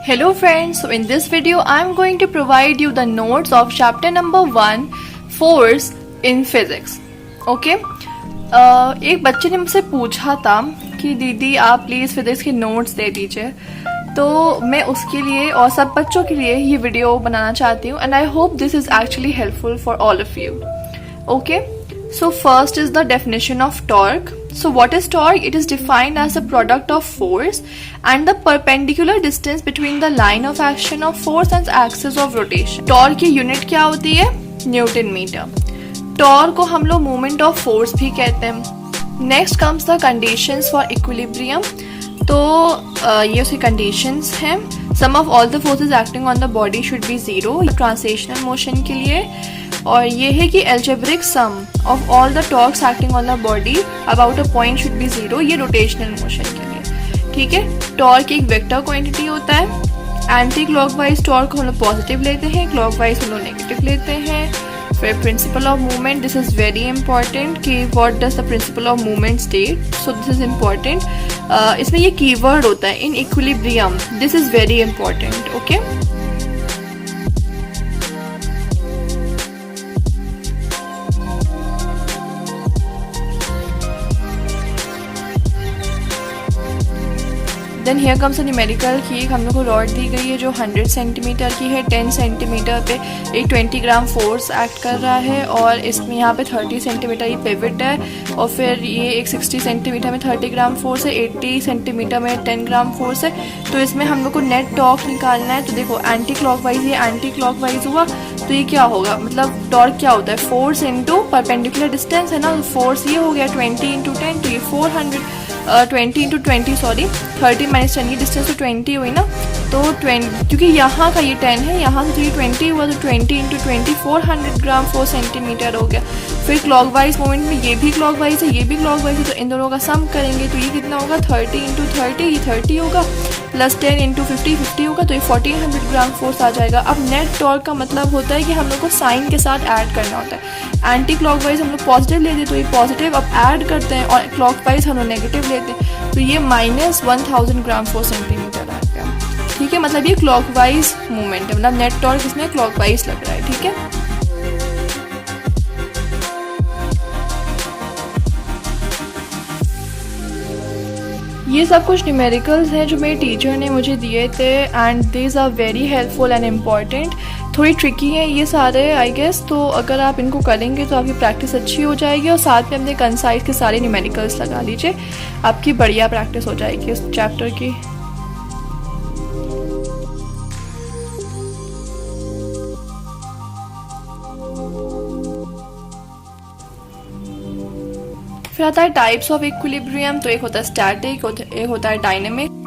Hello friends, so in this video I am going to provide you the notes of chapter number 1 force in physics. Okay? एक बच्चे ने मुझसे पूछा था कि दीदी आप प्लीज़ फिजिक्स के नोट्स दे दीजिए, तो मैं उसके लिए और सब बच्चों के लिए ये वीडियो बनाना चाहती हूँ and I hope this is actually helpful for all of you. Okay, so first is the definition of torque. So what is torque? It is defined as the product of force and the perpendicular distance between the line of action of force and the axis of rotation. Torque की unit क्या होती है? Newton metre. Torque को हम लोग moment of force भी कहते हैं. Next comes the conditions for equilibrium. तो ये उसकी कंडीशंस हैं. Sum of all the forces acting on the body should be zero translational motion के लिए. और ये है कि algebraic sum of all the torques acting on the body about a point should be zero, ये rotational motion के लिए. ठीक है. टॉर्क एक वेक्टर क्वांटिटी होता है. एंटी क्लॉकवाइज टॉर्क हम लोग पॉजिटिव लेते हैं, क्लॉकवाइज हम लोग नेगेटिव लेते हैं. फिर principle of movement, this is very important कि what does the principle of movement state. So this is important. इसमें ये कीवर्ड होता है in equilibrium. This is very important. Okay, then here comes numerical की एक हम लोग को रॉड दी गई है जो 100 सेंटीमीटर की है. 10 सेंटीमीटर पे एक 20 ग्राम फोर्स एक्ट कर रहा है और इसमें यहाँ पे 30 सेंटीमीटर ये पिवट है. और फिर ये एक 60 सेंटीमीटर में 30 ग्राम फोर्स है, 80 सेंटीमीटर में 10 ग्राम फोर्स है. तो इसमें हम लोग को नेट टॉर्क निकालना है. तो देखो एंटी क्लॉकवाइज, ये एंटी क्लॉकवाइज हुआ तो ये क्या होगा, मतलब टॉर्क क्या होता है? फोर्स इंटू परपेंडिकुलर डिस्टेंस है ना. फोर्स ये हो गया 20 इंटू 10, तो ये 400. 20 इंटू 20 सॉरी 30 माइनस 10 की डिस्टेंस तो 20 हुई ना. तो 20 क्योंकि यहाँ का ये 10 है, यहाँ से तो ये 20 हुआ, तो 20 इंटू 20 400 ग्राम 4 सेंटीमीटर हो गया. फिर क्लॉकवाइज मोमेंट में ये भी क्लॉकवाइज है, ये भी क्लॉकवाइज है, तो इन दोनों का सम करेंगे तो ये कितना होगा? 30 इंटू 30, ये 30 होगा, प्लस 10 इंटू 50 50 होगा, तो ये 1400 ग्राम फोर्स आ जाएगा. अब नेट टॉर्क का मतलब होता है कि हम लोग को साइन के साथ ऐड करना होता है. एंटी क्लॉकवाइज हम लोग पॉजिटिव लेते तो ये पॉजिटिव अब ऐड करते हैं, और क्लॉकवाइज हम लोग नेगेटिव लेते हैं तो ये माइनस 1000 ग्राम 4 सेंटीमीटर आ गया. ठीक है, मतलब ये क्लॉकवाइज मूवमेंट है, मतलब नेट टॉर्क इसमें क्लॉकवाइज लग रहा है. ठीक है, ये सब कुछ न्यूमेरिकल्स हैं जो मेरे टीचर ने मुझे दिए थे and these are very helpful and important. थोड़ी ट्रिकी हैं ये सारे आई गेस, तो अगर आप इनको करेंगे तो आपकी प्रैक्टिस अच्छी हो जाएगी. और साथ में अपने कंसाइज के सारे न्यूमेरिकल्स लगा लीजिए, आपकी बढ़िया प्रैक्टिस हो जाएगी इस चैप्टर की. फिर आता है टाइप्स ऑफ इक्विलिब्रियम. तो एक होता है स्टैटिक, एक होता है dynamic.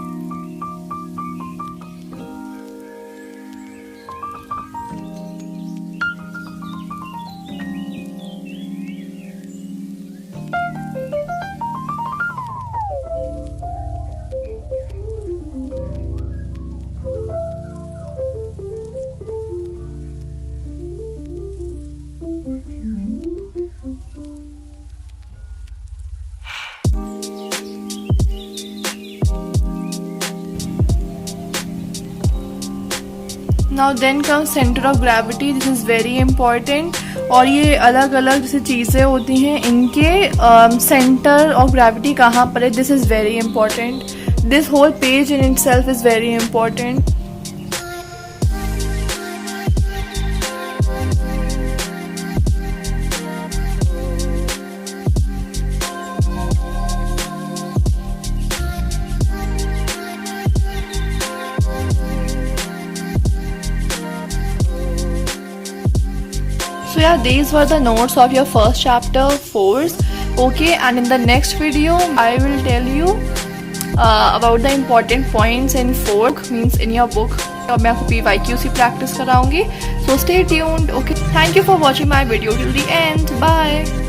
Now then comes centre of gravity. This is very important. और ये अलग अलग जैसे चीज़ें होती हैं, इनके सेंटर ऑफ ग्रेविटी कहाँ पर है, this is very important. This whole page in itself is very important. So yeah, these were the notes of your first chapter, force. Okay, and in the next video I will tell you about the important points in force, means in your book. और मैं आपको PYQ से practice कराऊंगी. So stay tuned. Okay, thank you for watching my video till the end. Bye.